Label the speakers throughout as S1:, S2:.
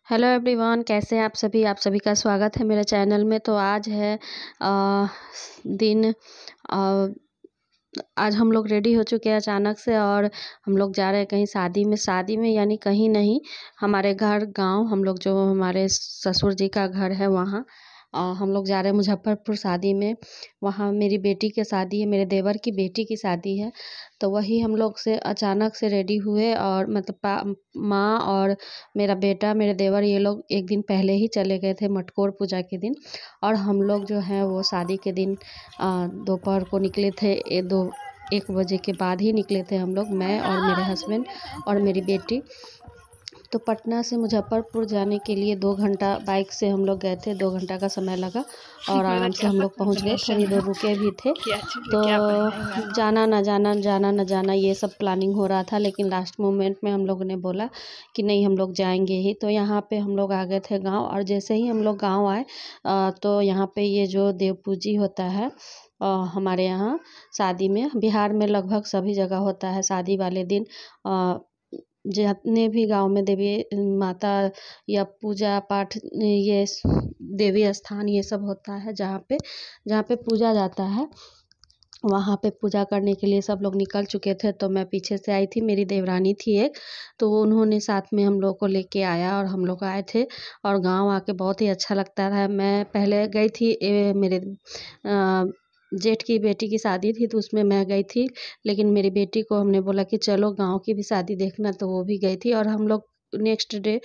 S1: Hello everyone, कैसे हैं आप सभी का स्वागत है मेरे चैनल में। तो आज है अ, दिन अ, आज हम लोग रेडी हो चुके हैं अचानक से, और हम लोग जा रहे हैं कहीं शादी में यानी कहीं नहीं, हमारे घर गांव, हम लोग जो हमारे ससुर जी का घर है वहाँ हम लोग जा रहे हैं मुजफ्फरपुर शादी में। वहाँ मेरी बेटी की शादी है, मेरे देवर की बेटी की शादी है। तो वही हम लोग से अचानक से रेडी हुए, और मतलब माँ और मेरा बेटा, मेरे देवर, ये लोग एक दिन पहले ही चले गए थे मटकोर पूजा के दिन। और हम लोग जो हैं वो शादी के दिन दोपहर को निकले थे। 1 बजे के बाद ही निकले थे हम लोग, मैं और मेरे हस्बैंड और मेरी बेटी। तो पटना से मुजफ्फरपुर जाने के लिए 2 घंटा बाइक से हम लोग गए थे। 2 घंटा का समय लगा और आराम से हम लोग पहुंच गए। थोड़ी देर रुके भी थे। तो जाना न जाना ये सब प्लानिंग हो रहा था, लेकिन लास्ट मोमेंट में हम लोगों ने बोला कि नहीं, हम लोग जाएंगे ही। तो यहाँ पे हम लोग आ गए थे गांव, और जैसे ही हम लोग गांव आए तो यहाँ पे ये जो देव पूजी होता है हमारे यहाँ शादी में, बिहार में लगभग सभी जगह होता है शादी वाले दिन। जितने भी गांव में देवी माता या पूजा पाठ, ये देवी स्थान ये सब होता है, जहाँ पे पूजा जाता है, वहाँ पे पूजा करने के लिए सब लोग निकल चुके थे। तो मैं पीछे से आई थी, मेरी देवरानी थी एक, तो उन्होंने साथ में हम लोग को लेके आया और हम लोग आए थे। और गांव आके बहुत ही अच्छा लगता है। मैं पहले गई थी मेरे जेठ की बेटी की शादी थी, तो उसमें मैं गई थी। लेकिन मेरी बेटी को हमने बोला कि चलो गांव की भी शादी देखना, तो वो भी गई थी। और हम लोग नेक्स्ट डे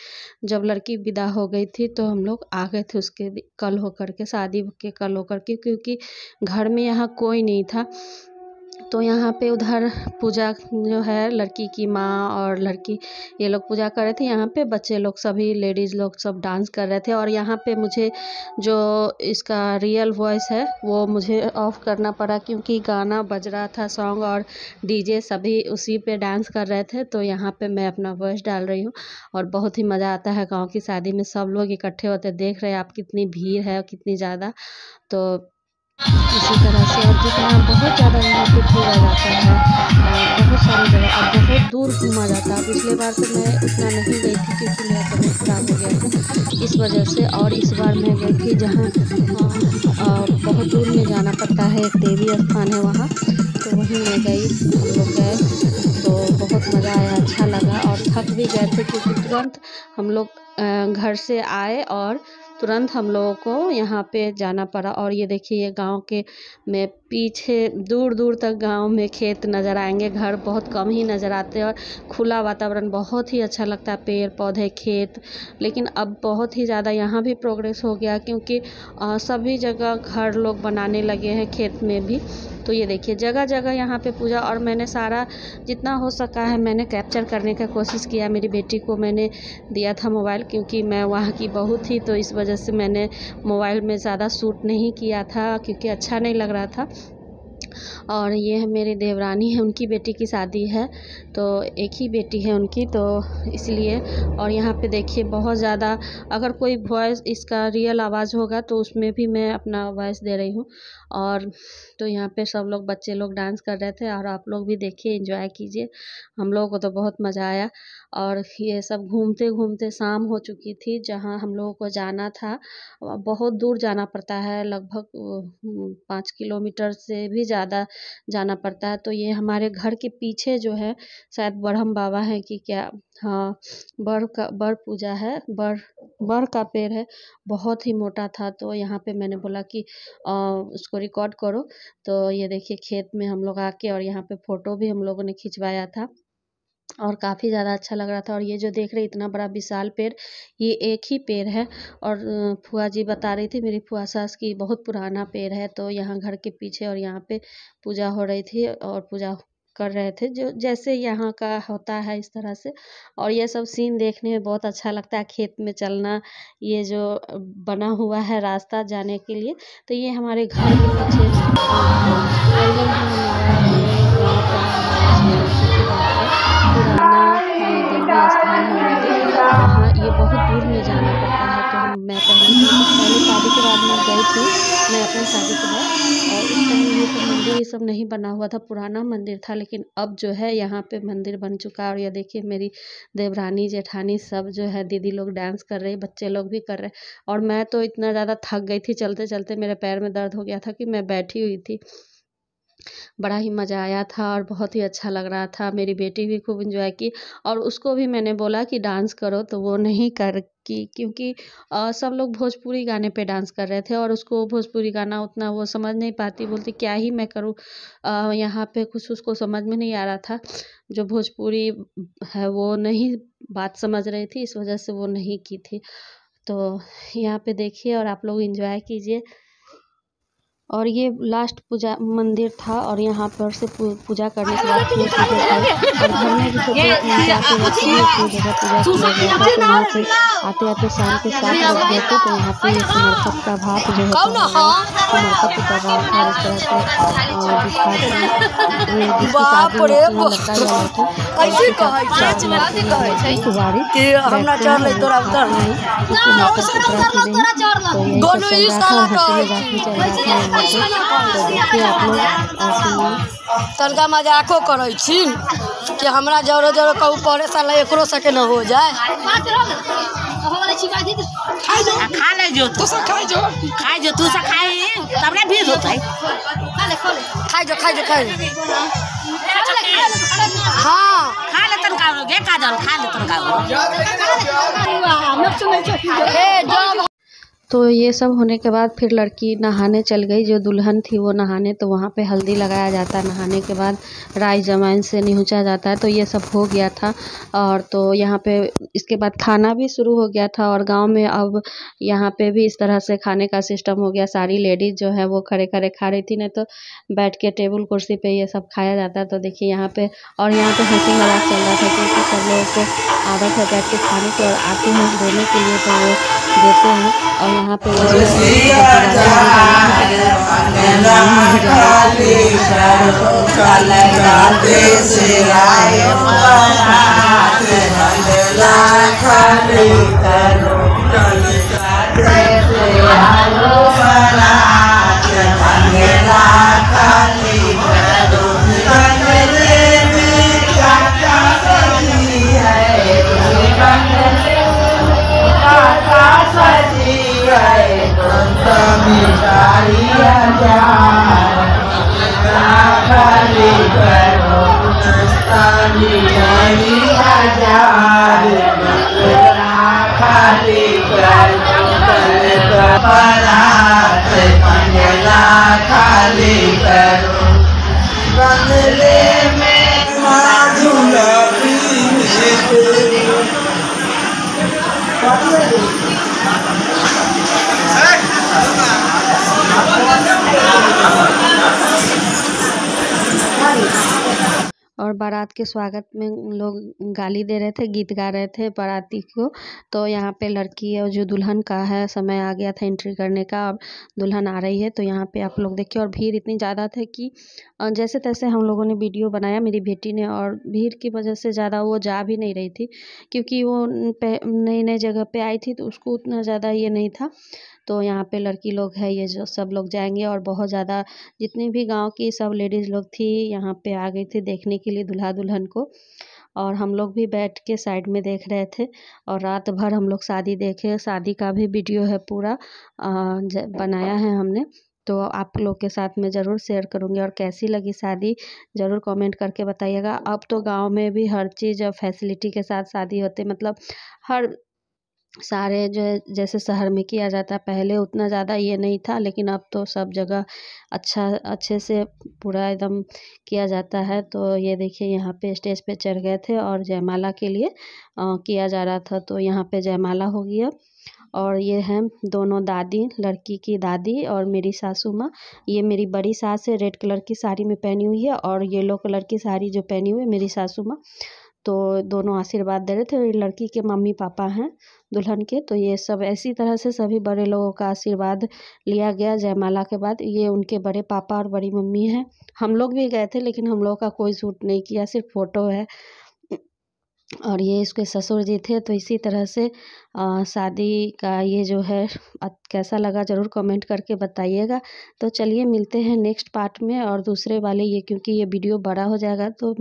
S1: जब लड़की विदा हो गई थी, तो हम लोग आ गए थे उसके कल होकर के, शादी के कल होकर के, क्योंकि घर में यहाँ कोई नहीं था। तो यहाँ पे उधर पूजा जो है, लड़की की माँ और लड़की, ये लोग पूजा कर रहे थे। यहाँ पे बच्चे लोग, सभी लेडीज़ लोग सब डांस कर रहे थे। और यहाँ पे मुझे जो इसका रियल वॉइस है वो मुझे ऑफ करना पड़ा, क्योंकि गाना बज रहा था, सॉन्ग, और डीजे सभी उसी पे डांस कर रहे थे। तो यहाँ पे मैं अपना वॉइस डाल रही हूँ। और बहुत ही मज़ा आता है गाँव की शादी में, सब लोग इकट्ठे होते। देख रहे हैं आप कितनी भीड़ है, कितनी ज़्यादा। तो इसी तरह से, और जितना बहुत ज़्यादा यहाँ पे घूमा जाता है, बहुत सारी जगह, और बहुत दूर घूमा जाता है। पिछले बार तो मैं उतना नहीं गई थी, क्योंकि मेरा तबीयत खराब हो गया था इस वजह से। और इस बार मैं गई थी जहाँ बहुत दूर में जाना पड़ता है, एक देवी स्थान है वहाँ, तो वहीं मैं गई, हम लोग गए। तो बहुत मज़ा आया, अच्छा लगा। और थक भी गए थे, क्योंकि तुरंत हम लोग घर से आए और तुरंत हम लोगों को यहाँ पे जाना पड़ा। और ये देखिए, ये गांव के में पीछे दूर दूर तक गांव में खेत नज़र आएंगे, घर बहुत कम ही नज़र आते हैं। और खुला वातावरण बहुत ही अच्छा लगता है, पेड़ पौधे खेत। लेकिन अब बहुत ही ज़्यादा यहाँ भी प्रोग्रेस हो गया, क्योंकि सभी जगह घर लोग बनाने लगे हैं, खेत में भी। तो ये देखिए, जगह जगह यहाँ पे पूजा। और मैंने सारा जितना हो सका है मैंने कैप्चर करने का कोशिश किया। मेरी बेटी को मैंने दिया था मोबाइल, क्योंकि मैं वहाँ की बहू थी, तो इस वजह से मैंने मोबाइल में ज़्यादा शूट नहीं किया था, क्योंकि अच्छा नहीं लग रहा था। और ये है मेरी देवरानी है, उनकी बेटी की शादी है, तो एक ही बेटी है उनकी, तो इसलिए। और यहाँ पे देखिए बहुत ज़्यादा, अगर कोई वॉइस इसका रियल आवाज़ होगा तो उसमें भी मैं अपना वॉइस दे रही हूँ। और तो यहाँ पे सब लोग, बच्चे लोग डांस कर रहे थे, और आप लोग भी देखिए, एंजॉय कीजिए। हम लोगों को तो बहुत मज़ा आया। और ये सब घूमते घूमते शाम हो चुकी थी। जहाँ हम लोगों को जाना था, बहुत दूर जाना पड़ता है, लगभग 5 किलोमीटर से भी ज़्यादा जाना पड़ता है। तो ये हमारे घर के पीछे जो है, शायद ब्रह्म बाबा है कि क्या, हाँ, बड़ पूजा है, बड़ का पेड़ है, बहुत ही मोटा था। तो यहाँ पे मैंने बोला कि उसको रिकॉर्ड करो। तो ये देखिए, खेत में हम लोग आके, और यहाँ पे फ़ोटो भी हम लोगों ने खिंचवाया था, और काफ़ी ज़्यादा अच्छा लग रहा था। और ये जो देख रहे, इतना बड़ा विशाल पेड़, ये एक ही पेड़ है। और फुआ जी बता रही थी, मेरी फुआ सास, की बहुत पुराना पेड़ है। तो यहाँ घर के पीछे, और यहाँ पे पूजा हो रही थी, और पूजा कर रहे थे, जो जैसे यहाँ का होता है इस तरह से। और ये सब सीन देखने में बहुत अच्छा लगता है, खेत में चलना, ये जो बना हुआ है रास्ता जाने के लिए। तो ये हमारे घर के पीछे और ये है हमारा गाँव का, हमारा पुराना ये देवी स्थान है, मंदिर। वहाँ ये बहुत दूर में जाना पड़ता है। तो मैं पहले शादी के बाद मैं गई थी, मैं अपनी शादी के बाद, उस टाइम ये सब मंदिर ये सब नहीं बना हुआ था, पुराना मंदिर था, लेकिन अब जो है यहाँ पे मंदिर बन चुका है। और ये देखिए मेरी देवरानी जेठानी सब जो है दीदी लोग डांस कर रही, बच्चे लोग भी कर रहे। और मैं तो इतना ज़्यादा थक गई थी, चलते चलते मेरे पैर में दर्द हो गया था कि मैं बैठी हुई थी। बड़ा ही मज़ा आया था और बहुत ही अच्छा लग रहा था। मेरी बेटी भी खूब एंजॉय की और उसको भी मैंने बोला कि डांस करो, तो वो नहीं कर की, क्योंकि सब लोग भोजपुरी गाने पे डांस कर रहे थे और उसको भोजपुरी गाना उतना वो समझ नहीं पाती, बोलती क्या ही मैं करूँ। यहाँ पे कुछ उसको समझ में नहीं आ रहा था, जो भोजपुरी है वो नहीं बात समझ रही थी, इस वजह से वो नहीं की थी। तो यहाँ पे देखिए और आप लोग एंजॉय कीजिए। और ये लास्ट पूजा मंदिर था और यहाँ पर से पूजा करने के बाद फिर सीधे घर, और घर में भी सब लोग जाते वक्त भी उसी जगह पूजा किया गया था। तो यहाँ पे आते आते शाम के 7 बज गए थे, तो यहाँ पे ये सिमरकत का भात जो होता है वो सिमरकत कर रहा था। और इस तरह से जिसका जिसकी शादी होती है लड़का या लड़की कुवारी बैठते हैं और खाते हैं उसको मकर संक्रांति में। तो यही सब चल रहा था, हंसी मजाक भी चल रहा था। तो देखिए आप लोग ऐसे
S2: तनका मजाको करे छीन कि हमरा जरो जरो कहू पड़े साला एकरो सके न हो जाए।
S3: खा ले जो तू सब खाई जो तू सब खाई तब ना भी होता है।
S2: खाई जो हाँ
S3: खा ले तनका गे काजल खा ले तनका
S1: तो ये सब होने के बाद फिर लड़की नहाने चल गई, जो दुल्हन थी वो नहाने। तो वहाँ पे हल्दी लगाया जाता है, नहाने के बाद राई जमाइन से निहुंचा जाता है। तो ये सब हो गया था और तो यहाँ पे इसके बाद खाना भी शुरू हो गया था। और गांव में अब यहाँ पे भी इस तरह से खाने का सिस्टम हो गया। सारी लेडीज़ जो है वो खड़े खड़े खा रही थी, नहीं तो बैठ के टेबल कुर्सी पे ये सब खाया जाता है। तो देखिए यहाँ पे, और यहाँ पे हंसी मजाक चल रहा था क्योंकि सब लोगों को आदत है बैठ के खाने की, और आते हैं देने के लिए तो वो देते हैं। और यहाँ पे और बारात के स्वागत में लोग गाली दे रहे थे, गीत गा रहे थे बाराती को। तो यहाँ पे लड़की और जो दुल्हन का है समय आ गया था एंट्री करने का, अब दुल्हन आ रही है। तो यहाँ पे आप लोग देखिए, और भीड़ इतनी ज़्यादा थी कि जैसे तैसे हम लोगों ने वीडियो बनाया, मेरी बेटी ने। और भीड़ की वजह से ज़्यादा वो जा भी नहीं रही थी, क्योंकि वो नई नई जगह पे आई थी, तो उसको उतना ज़्यादा ये नहीं था। तो यहाँ पे लड़की लोग है ये जो सब लोग जाएंगे, और बहुत ज़्यादा जितनी भी गांव की सब लेडीज़ लोग थी यहाँ पे आ गई थी देखने के लिए दूल्हा दुल्हन को। और हम लोग भी बैठ के साइड में देख रहे थे। और रात भर हम लोग शादी देखे, शादी का भी वीडियो है पूरा बनाया है हमने। तो आप लोग के साथ में ज़रूर शेयर करूँगी। और कैसी लगी शादी ज़रूर कमेंट करके बताइएगा। अब तो गांव में भी हर चीज़ फैसिलिटी के साथ शादी होती, मतलब हर सारे जो है जैसे शहर में किया जाता है, पहले उतना ज़्यादा ये नहीं था, लेकिन अब तो सब जगह अच्छे से पूरा एकदम किया जाता है। तो ये देखिए यहाँ पे स्टेज पे चढ़ गए थे और जयमाला के लिए किया जा रहा था। तो यहाँ पे जयमाला हो गया। और ये हैं दोनों दादी, लड़की की दादी और मेरी सासू माँ। ये मेरी बड़ी सास है, रेड कलर की साड़ी में पहनी हुई है, और येलो कलर की साड़ी जो पहनी हुई है मेरी सासू माँ। तो दोनों आशीर्वाद दे रहे थे, लड़की के मम्मी पापा हैं दुल्हन के। तो ये सब ऐसी तरह से सभी बड़े लोगों का आशीर्वाद लिया गया जयमाला के बाद। ये उनके बड़े पापा और बड़ी मम्मी हैं। हम लोग भी गए थे, लेकिन हम लोग का कोई शूट नहीं किया, सिर्फ फ़ोटो है। और ये इसके ससुर जी थे। तो इसी तरह से शादी का ये जो है कैसा लगा ज़रूर कमेंट करके बताइएगा। तो चलिए मिलते हैं नेक्स्ट पार्ट में और दूसरे वाले, ये क्योंकि ये वीडियो बड़ा हो जाएगा तो